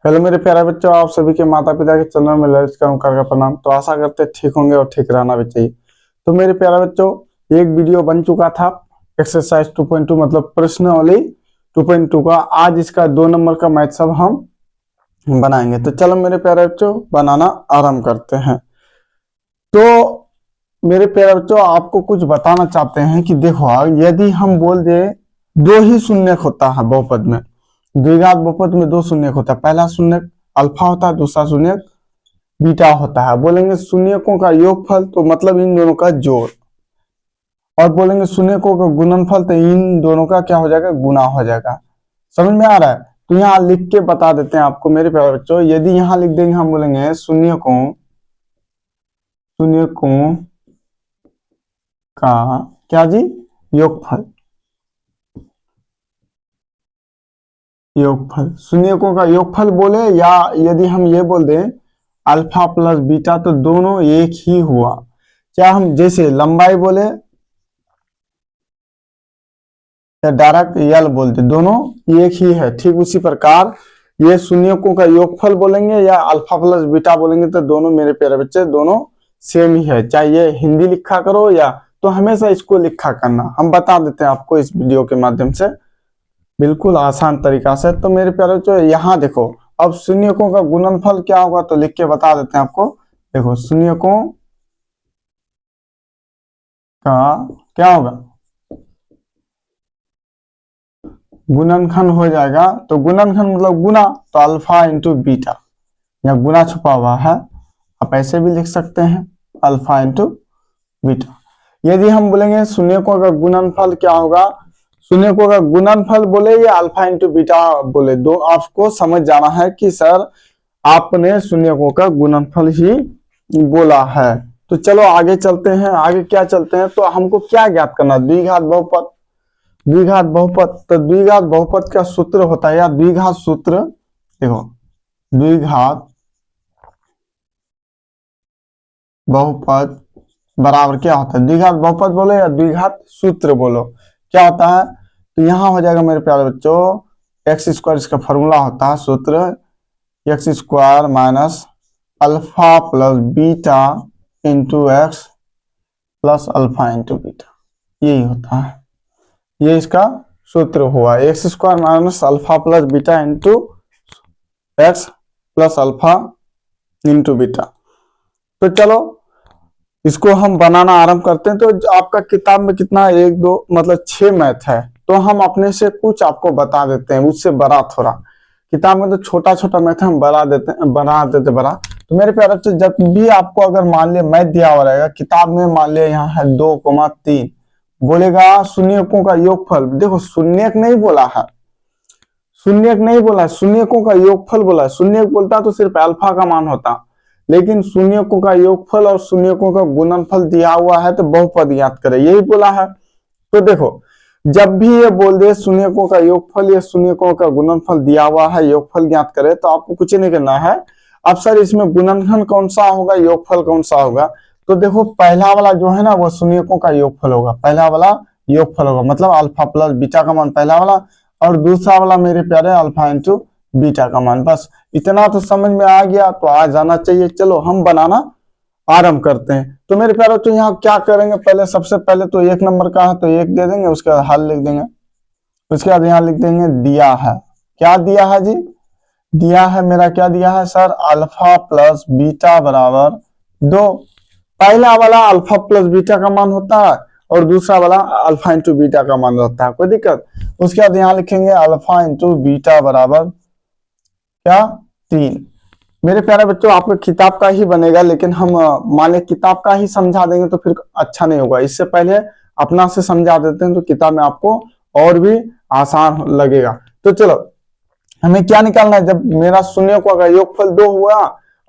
Hello मेरे प्यारे बच्चों, आप सभी के माता पिता के चरणों में ललित कर प्रणाम। तो आशा करते ठीक होंगे और ठीक रहना भी चाहिए। तो मेरे प्यारे बच्चों, एक वीडियो बन चुका था एक्सरसाइज 2.2 मतलब प्रश्नावली 2.2 का। आज इसका 2 नंबर का मैथ सब हम बनाएंगे। तो चलो मेरे प्यारे बच्चों, बनाना आरंभ करते हैं। तो मेरे प्यारे बच्चों, आपको कुछ बताना चाहते हैं कि देखो, यदि हम बोल दे दो ही शून्यक होता है बहुपद में, द्विघात बहुपद में दो शून्यक होता है। पहला शून्यक अल्फा होता है, दूसरा शून्यक बीटा होता है। बोलेंगे शून्यकों का योगफल, तो मतलब इन दोनों का जोड़। और बोलेंगे शून्यकों का गुणनफल, तो इन दोनों का क्या हो जाएगा, गुना हो जाएगा। समझ में आ रहा है? तो यहाँ लिख के बता देते हैं आपको मेरे प्यारे बच्चों। यदि यहाँ लिख देंगे, हम बोलेंगे शून्यकों का क्या जी, योगफल। शून्यकों का योगफल बोले, या यदि हम ये बोल दें अल्फा प्लस बीटा, तो दोनों एक ही हुआ। क्या हम जैसे लंबाई बोले या डायरेक्ट यल बोलते, दोनों एक ही है। ठीक उसी प्रकार ये शून्यकों का योगफल बोलेंगे या अल्फा प्लस बीटा बोलेंगे, तो दोनों मेरे प्यारे बच्चे दोनों सेम ही है। चाहे ये हिंदी लिखा करो या, तो हमेशा इसको लिखा करना। हम बता देते हैं आपको इस वीडियो के माध्यम से बिल्कुल आसान तरीका से। तो मेरे प्यारे बच्चों, यहाँ देखो, अब शून्यकों का गुणनफल क्या होगा, तो लिख के बता देते हैं आपको। देखो शून्यकों का क्या होगा, गुणनखंड हो जाएगा। तो गुणनखंड मतलब गुना, तो अल्फा इंटू बीटा, या गुना छुपा हुआ है, आप ऐसे भी लिख सकते हैं, अल्फा इंटू बीटा। यदि हम बोलेंगे शून्यकों का गुणनफल क्या होगा, शून्यकों का गुणनफल बोले या अल्फा इंटू बीटा बोले, दो आपको समझ जाना है कि सर आपने शून्यकों का गुणनफल ही बोला है। तो चलो आगे चलते हैं। आगे क्या चलते हैं, तो हमको क्या ज्ञात करना, द्विघात बहुपद। द्विघात बहुपद, तो द्विघात बहुपद का सूत्र होता है, या द्विघात सूत्र देखो, द्विघात बहुपद बराबर क्या होता है, द्विघात बहुपद बोलो या द्विघात सूत्र बोलो, क्या होता है। तो यहां हो जाएगा मेरे प्यारे बच्चों, एक्स स्क्वायर इसका फॉर्मूला होता है, सूत्र x square minus alpha plus beta into x plus alpha into beta, यही होता है। ये इसका सूत्र हुआ, x square minus alpha plus beta into x plus alpha into beta. तो चलो इसको हम बनाना आरंभ करते हैं। तो आपका किताब में कितना, एक दो मतलब 6 मैथ है। तो हम अपने से कुछ आपको बता देते हैं, उससे बड़ा थोड़ा। किताब में तो छोटा छोटा मैथ हम बना देते बड़ा। तो मेरे प्यारे बच्चों, जब भी आपको अगर मान लिया मैथ दिया हुआ रहेगा किताब में, मान लिया यहाँ है 2,3, बोलेगा शून्यकों का योगफल। देखो शून्यक नहीं बोला है, शून्यक नहीं बोला, शून्यकों का योगफल बोला। शून्यक बोलता तो सिर्फ अल्फा का मान होता, लेकिन शून्यकों का योगफल और शून्यकों का गुणनफल दिया हुआ है, तो बहुपद ज्ञात करे, यही बोला है। तो देखो, जब भी ये बोल दे शून्यकों का योगफल या शून्यकों का गुणनफल दिया हुआ है, योगफल ज्ञात करे, तो आपको कुछ नहीं करना है। अब सर इसमें गुणनखंड कौन सा होगा, योगफल कौन सा होगा, तो देखो पहला वाला जो है ना, वो शून्यकों का योगफल होगा। पहला वाला योगफल होगा, मतलब अल्फा प्लस बीटा का मान पहला वाला, और दूसरा वाला मेरे प्यारे अल्फा इंटू बीटा का मान। बस इतना तो समझ में आ गया, तो आ जाना चाहिए। चलो हम बनाना आरंभ करते हैं। तो मेरे प्यारे, तो यहाँ क्या करेंगे, पहले सबसे पहले तो 1 नंबर का है तो 1 दे देंगे, उसके बाद हल लिख देंगे। उसके बाद यहाँ लिख देंगे दिया है, क्या दिया है जी, दिया है मेरा, क्या दिया है सर, अल्फा प्लस बीटा बराबर 2। पहला वाला अल्फा प्लस बीटा का मान होता है, और दूसरा वाला अल्फा इंटू बीटा का मान रहता है, कोई दिक्कत। उसके बाद यहाँ लिखेंगे अल्फा इंटू बीटा बराबर क्या, 3। मेरे प्यारे बच्चों, आपको किताब का ही बनेगा, लेकिन हम मान लें किताब का ही समझा देंगे तो फिर अच्छा नहीं होगा। इससे पहले अपना से समझा देते हैं, तो किताब में आपको और भी आसान लगेगा। तो चलो हमें क्या निकालना है, जब मेरा शून्यकों का योगफल 2 हुआ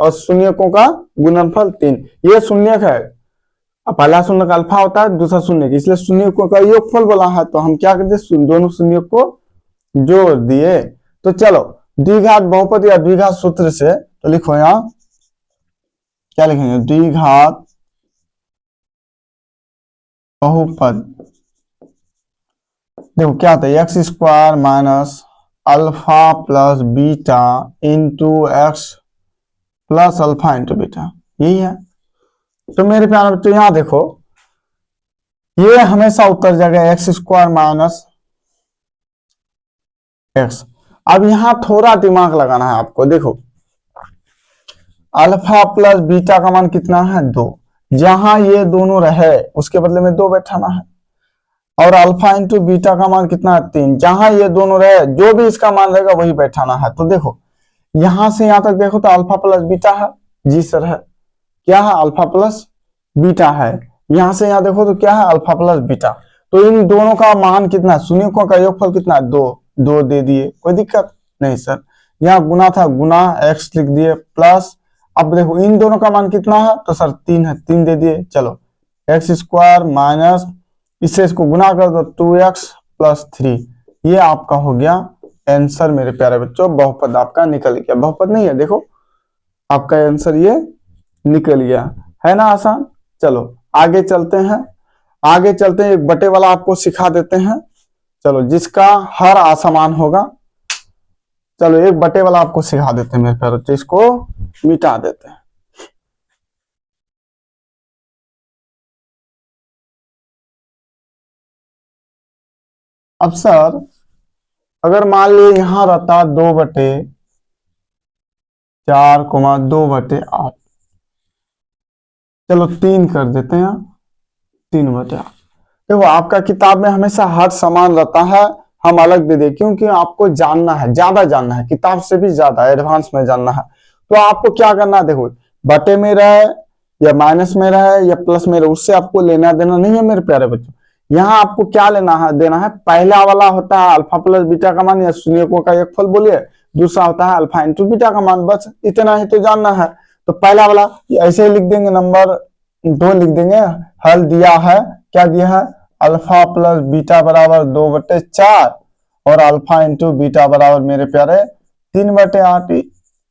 और शून्यकों का गुणनफल 3, ये शून्यक है। पहला शून्यक अल्फा होता है, दूसरा शून्यक, इसलिए शून्यकों का योगफल बोला है। तो हम क्या करते, दोनों शून्यक को जोड़ दिए। तो चलो द्विघात बहुपद या द्विघात सूत्र से, तो लिखो यहां क्या लिखेंगे, द्विघात बहुपद। देखो क्या होता है, x square minus alpha plus beta into x plus alpha into beta, यही है। तो मेरे प्यारे बच्चों यहां देखो, ये हमेशा उत्तर जाएगा एक्स स्क्वायर माइनस एक्स। अब यहां थोड़ा दिमाग लगाना है आपको। देखो अल्फा प्लस बीटा का मान कितना है 2, जहां ये दोनों रहे उसके बदले में 2 बैठाना है। और अल्फा इंटू बीटा का मान कितना है 3, जहां ये दोनों रहे जो भी इसका मान रहेगा वही बैठाना है। तो देखो यहां से यहां तक देखो तो अल्फा प्लस बीटा है, जी सर है, क्या है अल्फा प्लस बीटा है। यहां से यहां देखो तो क्या है अल्फा प्लस बीटा। तो इन दोनों का मान कितना है, शून्यों का योगफल कितना है 2, 2 दे दिए, कोई दिक्कत नहीं सर। यहाँ गुना था, गुना एक्स लिख दिए प्लस, अब देखो इन दोनों का मान कितना है तो सर 3 है, 3 दे दिए। चलो एक्स स्क्वायर माइनस, इससे इसको गुना कर दो 2x प्लस 3, ये आपका हो गया आंसर मेरे प्यारे बच्चों। बहुपद आपका निकल गया, बहुपद नहीं है, देखो आपका आंसर ये निकल गया, है ना आसान। चलो आगे चलते हैं, आगे चलते हैं, एक बटे वाला आपको सिखा देते हैं। चलो जिसका हर असमान होगा, चलो एक बटे वाला आपको सिखा देते हैं मेरे प्यारे बच्चों, इसको मिटा देते हैं। अब सर अगर मान लीजिए यहां रहता 2/4, 2/8, चलो 3 कर देते हैं, 3/8। देखो आपका किताब में हमेशा हर समान रहता है, हम अलग दे दे, क्योंकि आपको जानना है, ज्यादा जानना है, किताब से भी ज्यादा एडवांस में जानना है। तो आपको क्या करना है, देखो बटे में रहे या माइनस में रहे या प्लस में रहे, उससे आपको लेना देना नहीं है मेरे प्यारे बच्चों। यहाँ आपको क्या लेना है, देना है, पहला वाला होता है अल्फा प्लस बीटा का मान या शून्यकों का योगफल बोलिए, दूसरा होता है अल्फा इंटू बीटा का मान, बस इतना ही तो जानना है। तो पहला वाला ऐसे ही लिख देंगे, नंबर 2 लिख देंगे, हल दिया है, क्या दिया है अल्फा प्लस बीटा बराबर 2/4 और अल्फा इंटू बीटा बराबर मेरे प्यारे 3/8,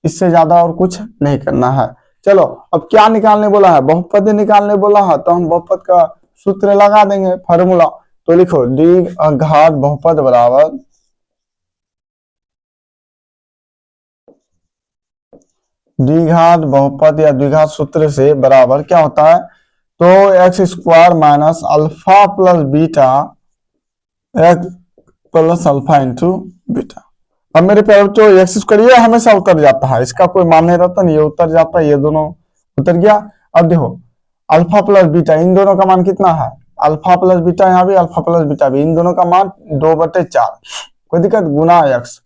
इससे ज्यादा और कुछ नहीं करना है। चलो अब क्या निकालने बोला है, बहुपद निकालने बोला है, तो हम बहुपद का सूत्र लगा देंगे, फार्मूला। तो लिखो द्विघात बहुपद बराबर द्विघात बहुपद या द्विघात सूत्र से बराबर क्या होता है, तो x square minus alpha plus beta x plus alpha into beta. अब मेरे प्यारे बच्चों एक्स स्क्वायर ये हमेशा उतर जाता है, इसका कोई मान नहीं रहता, ये उतर जाता है, ये दोनों उतर गया। अब देखो अल्फा प्लस बीटा, इन दोनों का मान कितना है, अल्फा प्लस बीटा, यहाँ भी अल्फा प्लस बीटा भी, इन दोनों का मान 2/4, कोई दिक्कत, गुना X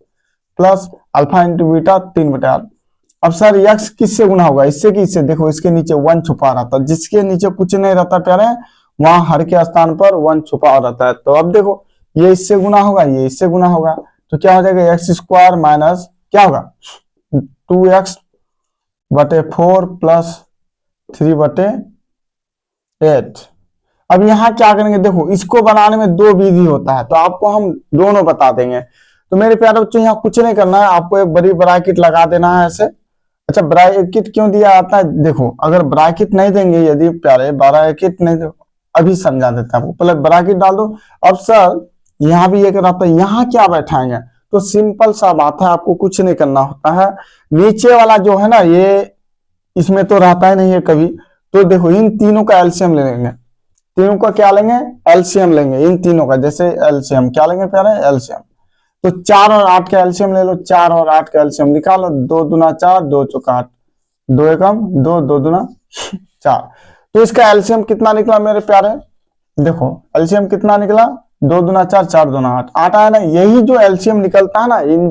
plus alpha into beta 3/8। अब सर एक्स किससे गुना होगा, इससे कि इससे, देखो इसके नीचे 1 छुपा रहता, जिसके नीचे कुछ नहीं रहता प्यारे वहां हर के स्थान पर 1 छुपा रहता है। तो अब देखो ये इससे गुना होगा, ये इससे गुना होगा, तो क्या हो जाएगा एक्स स्क्वायर माइनस क्या होगा 2x/4 प्लस 3/8। अब यहाँ क्या करेंगे, देखो इसको बनाने में 2 विधि होता है, तो आपको हम दोनों बता देंगे। तो मेरे प्यारे बच्चों यहाँ कुछ नहीं करना है, आपको एक बड़ी ब्रैकेट लगा देना है ऐसे। अच्छा ब्रैकेट क्यों दिया जाता है, देखो अगर ब्रैकेट नहीं देंगे, यदि प्यारे ब्रैकेट नहीं दो, अभी समझा देते हैं आपको, पहले ब्रैकेट डाल दो। अब सर यहाँ भी एक रहता है, यहाँ क्या बैठाएंगे, तो सिंपल सा बात है, आपको कुछ नहीं करना होता है। नीचे वाला जो है ना, ये इसमें तो रहता ही नहीं है कभी, तो देखो इन तीनों का एलसीएम ले लेंगे, तीनों का क्या लेंगे एलसीएम लेंगे, इन तीनों का जैसे एलसीएम क्या लेंगे प्यारे एलसीएम। तो 4 और 8 का एलसीएम ले लो, 4 और 8 का एलसीएम निकालो, 2 दूना 4, 2 चौका 8, 2 एकम 2, 2 दूना 4। तो इसका एलसीएम कितना निकला मेरे प्यारे, देखो एलसीएम कितना निकला 2 दूना 4, 4 दूना 8, 8 आया ना। यही जो एलसीएम निकलता है ना इन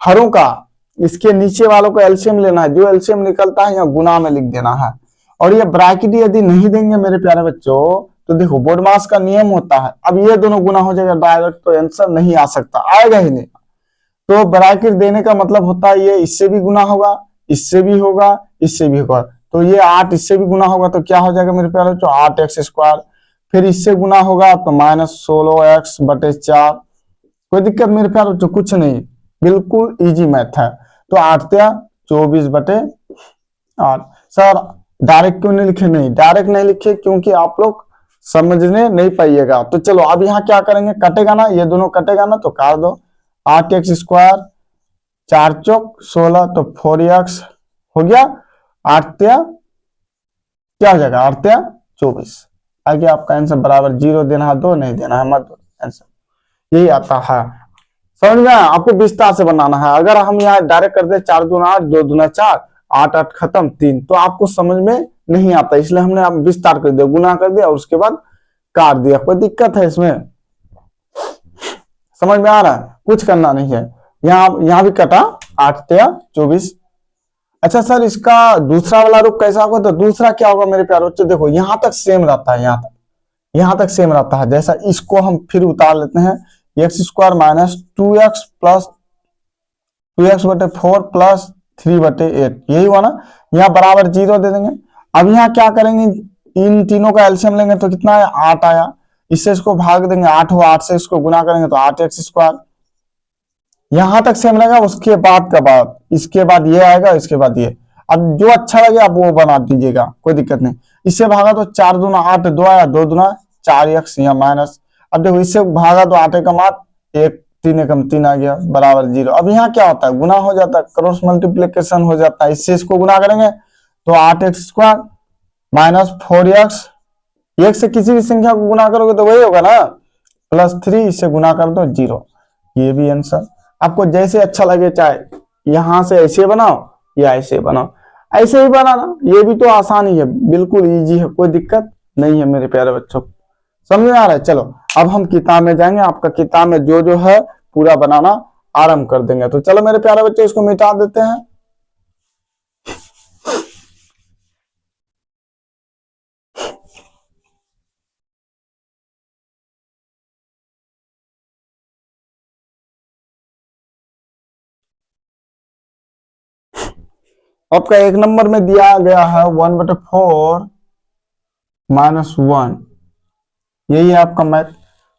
हरों का, इसके नीचे वालों को एलसीएम लेना है, जो एलसीएम निकलता है यहाँ गुना में लिख देना है। और ये ब्रैकेट यदि नहीं देंगे मेरे प्यारे बच्चों, तो देखो बोडमास का नियम होता है, अब ये दोनों गुना हो जाएगा डायरेक्ट, तो आंसर नहीं आ सकता, आएगा ही नहीं। तो ब्रैकेट देने का मतलब होता है ये इससे भी गुना होगा, इससे भी होगा, इससे भी होगा। तो ये 8 इससे भी गुना होगा, तो क्या हो जाएगा मेरे प्यारे बच्चों 8x स्क्वायर, फिर इससे गुना होगा तो -16x/4। कोई दिक्कत मेरे प्यारे बच्चों कुछ नहीं, बिल्कुल इजी मैथ है। तो 8 24/8। सर डायरेक्ट क्यों नहीं लिखे, नहीं डायरेक्ट नहीं लिखे क्योंकि आप लोग समझने नहीं पाइएगा। तो चलो अब यहाँ क्या करेंगे, कटेगा ना, ये दोनों कटेगा ना, तो काट दो, 8x², 4×4 = 16, तो 4x हो गया। 8×3 क्या हो जाएगा, 8×3 24। आगे आपका आंसर बराबर 0 देना है, 2 नहीं देना है, मत दो आंसर। यही आता है, समझ में आया? आपको विस्तार से बनाना है। अगर हम यहाँ डायरेक्ट कर दे 4 दूना 8, 2 दूना 4, 8 8 खत्म 3, तो आपको समझ में नहीं आता, इसलिए हमने आप विस्तार कर दिया, गुना कर दिया और उसके बाद काट दिया। कोई दिक्कत है इसमें? समझ में आ रहा है? कुछ करना नहीं है। यहाँ भी कटा 8×3 24। अच्छा सर, इसका दूसरा वाला रूप कैसा होगा? तो दूसरा क्या होगा मेरे प्यारे बच्चों, देखो यहां तक सेम रहता है, यहां तक सेम रहता है। जैसा इसको हम फिर उतार लेते हैं, x² - 2x plus 2x/4 plus 3/8, यही हुआ ना। यहाँ बराबर 0 दे देंगे। अब यहाँ क्या करेंगे, इन तीनों का एलसीएम लेंगे तो कितना है, 8 आया। इससे इसको भाग देंगे, 8 हो, 8 से इसको गुना करेंगे तो 8x²। यहां तक सेम रहेगा। उसके बाद का बात, इसके बाद ये आएगा, इसके बाद ये। अब जो अच्छा लगे आप वो बना दीजिएगा, कोई दिक्कत नहीं। इससे भागा तो 4 दूना 8, 2 आया, 2 दूना 4x, यहाँ माइनस। अब देखो इससे भागा तो 8 एकम 8, 1 3 एकम 3 आ गया, बराबर 0। अब यहाँ क्या होता है, गुना हो जाता है, क्रॉस मल्टीप्लीकेशन हो जाता है। इससे इसको गुना करेंगे तो 8x² - 4x, एक से किसी भी संख्या को गुना करोगे तो वही होगा ना, प्लस 3, इससे गुना कर दो 0। ये भी आंसर आपको जैसे अच्छा लगे, चाहे यहां से ऐसे बनाओ या ऐसे बनाओ, ऐसे ही बनाना, ये भी तो आसान ही है, बिल्कुल इजी है, कोई दिक्कत नहीं है मेरे प्यारे बच्चों। समझ में आ रहा है? चलो अब हम किताब में जाएंगे, आपका किताब में जो जो है पूरा बनाना आरंभ कर देंगे। तो चलो मेरे प्यारे बच्चों, इसको मिटा देते हैं। आपका 1 नंबर में दिया गया है 1/4 - 1, यही है आपका मैथ।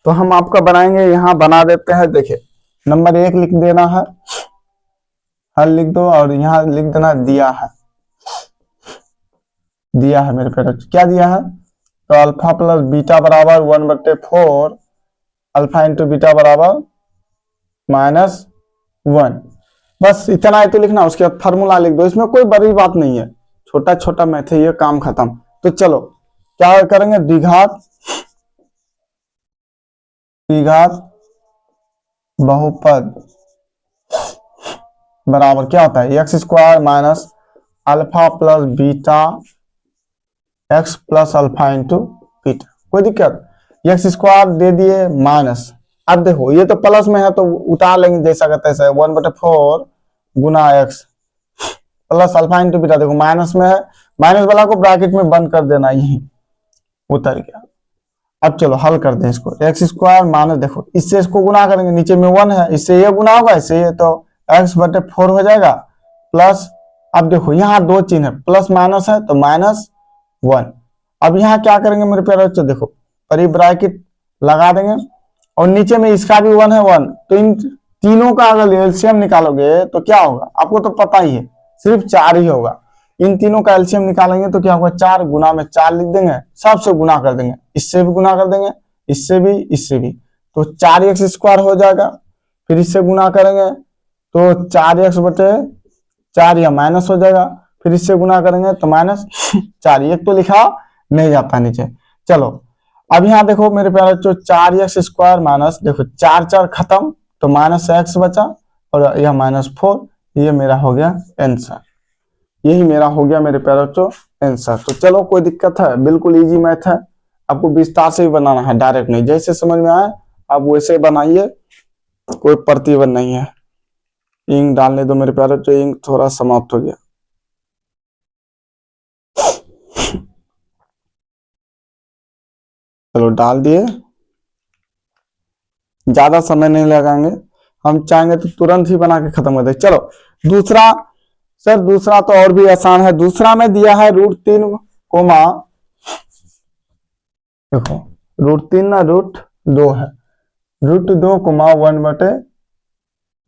तो हम आपका बनाएंगे, यहां बना देते हैं। देखिए नंबर 1 लिख देना है, हल लिख दो, और यहाँ लिख देना दिया है, दिया है मेरे पेरेंट्स। क्या दिया है, तो अल्फा प्लस बीटा बराबर 1/4, अल्फा इंटू बीटा बराबर -1। बस इतना ही तो लिखना, उसके बाद फार्मूला लिख दो। इसमें कोई बड़ी बात नहीं है, छोटा छोटा मैथ है ये, काम खत्म। तो चलो क्या करेंगे, द्विघात बहुपद बराबर क्या होता है, x² - alpha plus beta x plus alpha into beta. कोई दिक्कत, x² दे दिए माइनस। अब देखो ये तो प्लस में है तो उतार लेंगे जैसा का तैसा, 1/4 गुना x plus alpha into beta. देखो माइनस में है, माइनस वाला को ब्रैकेट में बंद कर देना, यही उतर गया। अब चलो हल कर दें इसको, x² माइनस, देखो इससे इसको गुना करेंगे, नीचे में 1 है, इससे ये गुना होगा, इससे ये, तो x/4 हो जाएगा प्लस। अब देखो यहाँ 2 चिन्ह है, प्लस माइनस है तो -1। अब यहाँ क्या करेंगे मेरे प्यारे बच्चों, देखो परी ब्रैकेट लगा देंगे, और नीचे में इसका भी 1 है 1, तो इन तीनों का अगर एलसीएम निकालोगे तो क्या होगा, आपको तो पता ही है, सिर्फ 4 ही होगा। इन तीनों का एलसीएम निकालेंगे तो क्या होगा, 4 गुना में 4 लिख देंगे, सबसे गुना कर देंगे, इससे भी गुना कर देंगे, इससे भी, इससे भी, तो 4x² हो जाएगा। फिर इससे गुना करेंगे तो 4x/4 या माइनस हो जाएगा, फिर इससे गुना करेंगे तो -4, एक तो लिखा नहीं जाता नीचे। चलो अब यहाँ देखो मेरे प्यारे बच्चों, 4x² माइनस, देखो 4 4 खत्म तो -x बचा, और यह -4, ये मेरा हो गया आंसर, यही मेरा हो गया मेरे प्यारे बच्चों आंसर। तो चलो कोई दिक्कत है, बिल्कुल इजी मैथ है, आपको विस्तार से ही बनाना है, डायरेक्ट नहीं, जैसे समझ में आए आप वैसे बनाइए, कोई प्रतिबंध नहीं है। इंक डालने दो मेरे प्यारे बच्चों, इंक थोड़ा समाप्त हो गया। चलो डाल दिए, ज्यादा समय नहीं लगाएंगे, हम चाहेंगे तो तुरंत ही बना के खत्म कर दे। चलो दूसरा, सर दूसरा तो और भी आसान है। दूसरा में दिया है √3, देखो √3 ना √2 है, √2,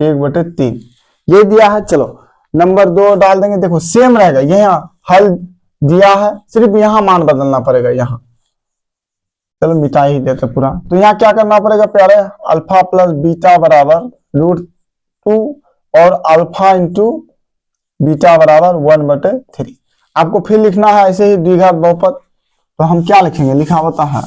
1/1/3 ये दिया है। चलो नंबर 2 डाल देंगे, देखो सेम रहेगा, यहाँ हल दिया है, सिर्फ यहाँ मान बदलना पड़ेगा यहाँ। चलो मिटा ही देते पूरा। तो यहाँ क्या करना पड़ेगा प्यारे, अल्फा प्लस बीटा बराबर √2 और अल्फा इंटू बीटा बराबर 1/3। आपको फिर लिखना है ऐसे ही द्विघात बहुपद। तो हम क्या लिखेंगे, लिखा होता है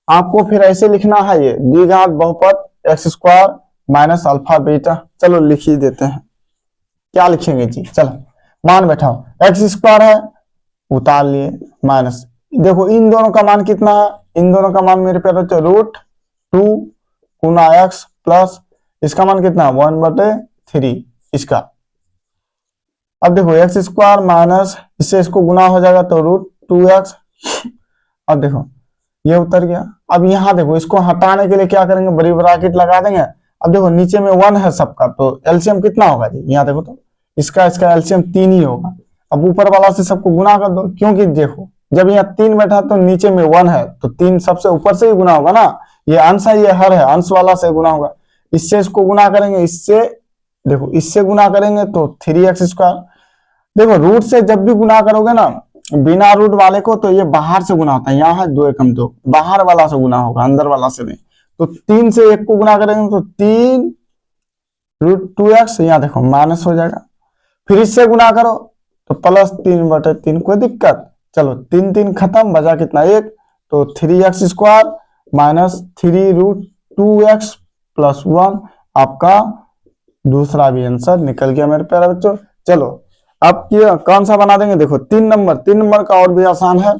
आपको फिर ऐसे लिखना है, ये द्विघात बहुपद x² माइनस अल्फा बीटा। चलो लिख ही देते हैं, क्या लिखेंगे जी, चलो मान बैठाओ, x² है उतार लिए माइनस, देखो इन दोनों का मान कितना है, इन दोनों का मान मेरे प्यारे बच्चों √2 गुना x प्लस इसका मान कितना 1/3 इसका। अब देखो x² माइनस इससे इसको गुना हो जाएगा तो √2x। अब देखो ये उतर गया। अब यहाँ देखो इसको हटाने के लिए क्या करेंगे, बड़ी ब्रैकेट लगा देंगे। अब देखो नीचे में 1 है सबका, तो एलसीएम कितना होगा जी, यहाँ देखो तो इसका एलसीएम 3 ही होगा। अब ऊपर वाला से सबको गुना कर दो, क्योंकि देखो जब यहाँ 3 बैठा तो नीचे में 1 है तो 3 सबसे ऊपर से ही गुना होगा ना, ये अंश है ये हर है, अंश वाला से गुना होगा। इससे इसको गुना करेंगे, इससे देखो इससे गुना करेंगे तो 3x²। देखो रूट से जब भी गुना करोगे ना बिना रूट वाले को तो ये बाहर से गुना होता है, यहाँ है 2 एकम 2, बाहर वाला से गुना होगा अंदर वाला से नहीं। तो 3 से 1 को गुना करेंगे तो 3 √2x, यहाँ देखो माइनस हो जाएगा। फिर इससे गुना करो तो +3/3, कोई दिक्कत। चलो 3 3 खत्म, बचा कितना 1, तो 3x² माइनस 3√2x प्लस 1 आपका दूसरा भी आंसर निकल गया मेरे प्यारे बच्चों। चलो अब ये कौन सा बना देंगे, देखो 3 नंबर का और भी आसान है।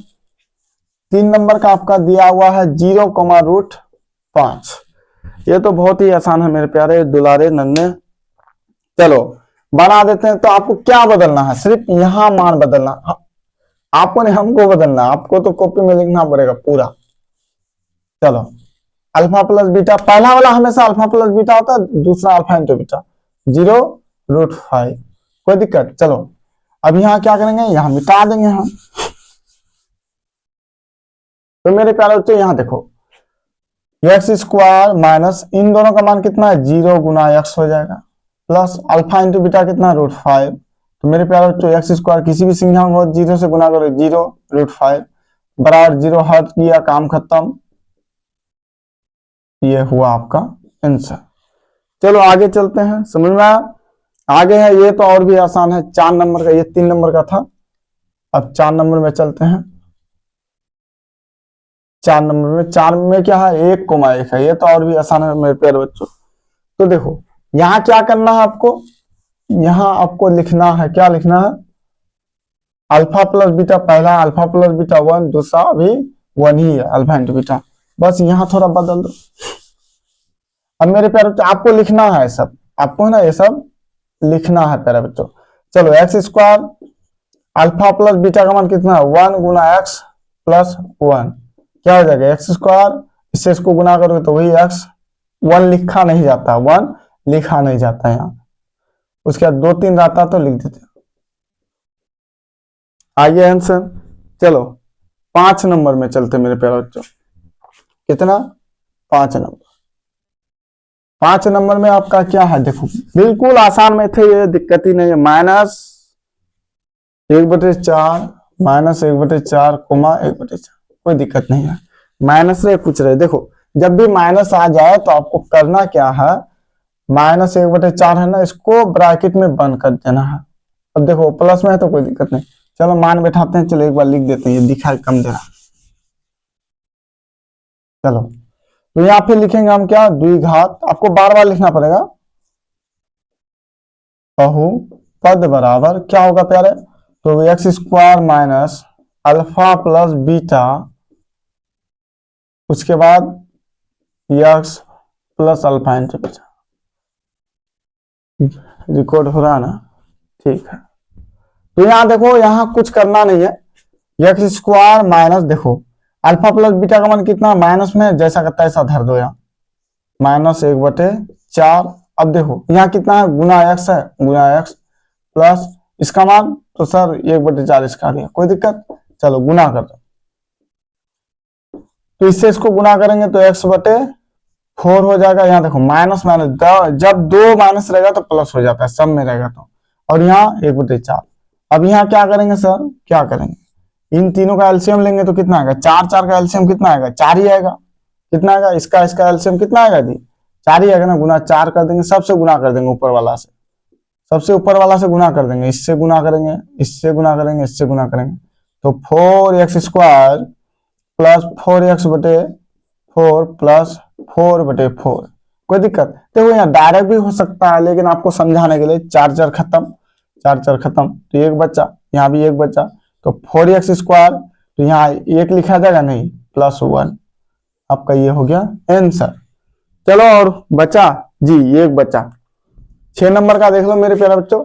3 नंबर का आपका दिया हुआ है 0,5, ये तो बहुत ही आसान है मेरे प्यारे दुलारे नन्हे। चलो बना देते हैं। तो आपको क्या बदलना है, सिर्फ यहां मान बदलना, आपको नहीं हमको बदलना, आपको तो कॉपी में लिखना पड़ेगा पूरा। चलो अल्फा प्लस बीटा, पहला वाला हमेशा अल्फा प्लस बीटा होता है, दूसरा अल्फा इंटू बीटा 0√5, कोई दिक्कत। चलो अब यहाँ क्या करेंगे, यहाँ मिटा देंगे हम। तो मेरे प्यारे बच्चों यहाँ देखो x² माइनस इन दोनों का मान कितना है 0 गुना x हो जाएगा, प्लस अल्फा इंटू बीटा कितना √5। तो मेरे प्यारे बच्चों x² किसी भी संख्या को 0 से गुना करो 0√5 बराबर 0 हट किया, काम खत्म, ये हुआ आपका आंसर। चलो आगे चलते हैं, समझ में आया। आगे है ये तो और भी आसान है, 4 नंबर का, ये 3 नंबर का था। अब 4 नंबर में चलते हैं। 4 में क्या है 1,1 है, ये तो और भी आसान है मेरे प्यारे बच्चों। तो देखो यहाँ क्या करना है आपको, यहाँ आपको लिखना है, क्या लिखना है, अल्फा प्लस बीटा, पहला अल्फा प्लस बीटा 1, दूसरा अभी 1 ही है अल्फा इंटू बीटा, बस यहाँ थोड़ा बदल दो। अब मेरे प्यारे बच्चों आपको लिखना है सब, आपको ना ये सब लिखना है प्यारे बच्चों। चलो x² अल्फा प्लस बीटा का मान कितना है 1 गुना x प्लस 1, क्या हो जाएगा x², इससे इसको गुना करोगे तो वही x, 1 लिखा नहीं जाता, 1 लिखा नहीं जाता यहाँ, उसके बाद 2 3 रहता तो लिख देते। आइए आंसर। चलो 5 नंबर में चलते मेरे प्यारे बच्चों, कितना 5 नंबर। 5 नंबर में आपका क्या है, देखो बिल्कुल आसान में थे, ये दिक्कत ही नहीं है। -1/4 -1/4 1/4, कोई दिक्कत नहीं है। माइनस से पूछ रहे, देखो जब भी माइनस आ जाए तो आपको करना क्या है, -1/4 है ना, इसको ब्रैकेट में बंद कर देना है। अब देखो प्लस में है तो कोई दिक्कत नहीं, चलो मान बैठाते हैं। चलो एक बार लिख देते हैं, ये दिखाई कम दे रहा। चलो तो यहाँ पे लिखेंगे हम क्या, द्विघात, आपको बार बार लिखना पड़ेगा, बहुपद बराबर क्या होगा प्यारे, तो x² minus alpha plus beta, उसके बाद x plus alpha into beta. Record हो रहा ना, ठीक है। तो यहाँ देखो यहाँ कुछ करना नहीं है, x² माइनस, देखो अल्फा प्लस बीटा का मान कितना माइनस में, जैसा करता है ऐसा धर दो यहाँ, -1/4। अब देखो यहाँ कितना है गुना x है, गुना x प्लस इसका मान, तो सर 1/4 इसका आ गया, कोई दिक्कत। चलो गुना कर दो, तो इससे इसको गुना करेंगे तो x/4 हो जाएगा। यहाँ देखो माइनस माइनस, जब 2 माइनस रहेगा तो प्लस हो जाता है, सब में रहेगा तो, और यहाँ 1/4। अब यहाँ क्या करेंगे सर, क्या करेंगे, इन तीनों का एलसीएम लेंगे तो कितना आएगा, 4 4 का एलसीएम कितना आएगा, 4 ही आएगा। कितना आएगा, इसका इसका एलसीएम कितना आएगा दी, 4 ही आएगा ना, गुना 4 कर देंगे, सबसे गुना कर देंगे ऊपर वाला से, सबसे ऊपर वाला से गुना कर देंगे, इससे गुना करेंगे, इससे गुना करेंगे, इससे गुना करेंगे, तो 4x² प्लस 4x बटे 4 प्लस 4 बटे 4। कोई दिक्कत देखो, यहाँ डायरेक्ट भी हो सकता है, लेकिन आपको समझाने के लिए 4 4 खत्म, 4 4 खत्म, तो एक बच्चा, यहाँ भी एक बच्चा, तो 4x², तो यहाँ एक लिखा जाएगा नहीं, +1। आपका ये हो गया आंसर। चलो और बचा जी एक बचा 6 नंबर का देख लो मेरे प्यारे बच्चों।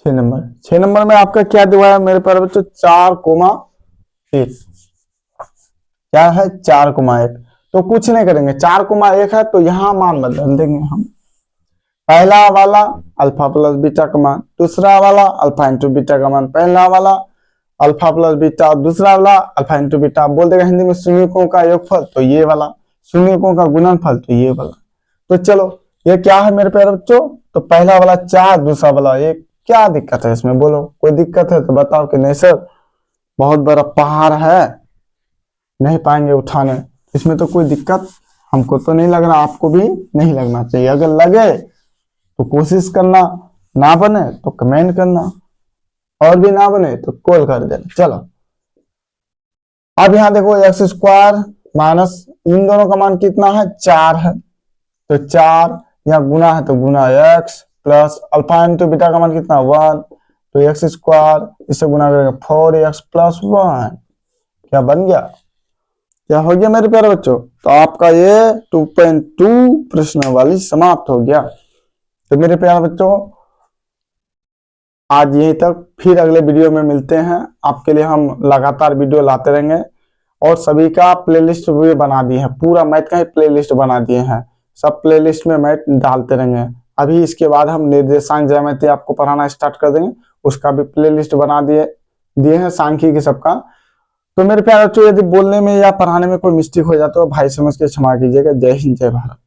6 नंबर में आपका क्या दिया है मेरे प्यारे बच्चों, 4,1। क्या है, 4,1। तो कुछ नहीं करेंगे, 4,1 है तो यहां मान बदल देंगे हम। पहला वाला अल्फा प्लस बीटा का मान, दूसरा वाला अल्फा इंटू बीटा का मान, पहला वाला अल्फा प्लस बीटा, दूसरा वाला अल्फा इंटू बीटा। बोल देगा हिंदी में शून्यकों का योगफल, तो ये वाला, शून्यकों का गुणनफल, तो ये वाला। तो चलो ये क्या है मेरे प्यारे बच्चों, तो पहला वाला 4, दूसरा वाला 1। क्या दिक्कत है इसमें, बोलो कोई दिक्कत है तो बताओ कि नहीं सर बहुत बड़ा पहाड़ है, नहीं पाएंगे उठाने, इसमें तो कोई दिक्कत हमको तो नहीं लग रहा, आपको भी नहीं लगना चाहिए। अगर लगे तो कोशिश करना, ना बने तो कमेंट करना, और भी ना बने तो कॉल कर देना। चलो अब यहाँ देखो x² माइनस इन दोनों का मान कितना है, 4 है, तो 4 यहाँ गुना है तो गुना x plus alpha into beta का मान कितना 1, तो x², इसे गुना करेंगे 4x प्लस 1। क्या बन गया, क्या हो गया मेरे प्यारे बच्चों, तो आपका ये 2.2 प्रश्नावली समाप्त हो गया। तो मेरे प्यारे बच्चों आज यहीं तक, फिर अगले वीडियो में मिलते हैं। आपके लिए हम लगातार वीडियो लाते रहेंगे, और सभी का प्लेलिस्ट भी बना दिए हैं, पूरा मैथ का ही प्लेलिस्ट बना दिए हैं, सब प्लेलिस्ट में मैथ डालते रहेंगे। अभी इसके बाद हम निर्देशांक ज्यामिति आपको पढ़ाना स्टार्ट कर देंगे, उसका भी प्लेलिस्ट बना दिए हैं, सांख्यिकी सबका। तो मेरे प्यारे बच्चों यदि बोलने में या पढ़ाने में कोई मिस्टेक हो जाता है तो भाई समझ के क्षमा कीजिएगा। जय हिंद, जय भारत।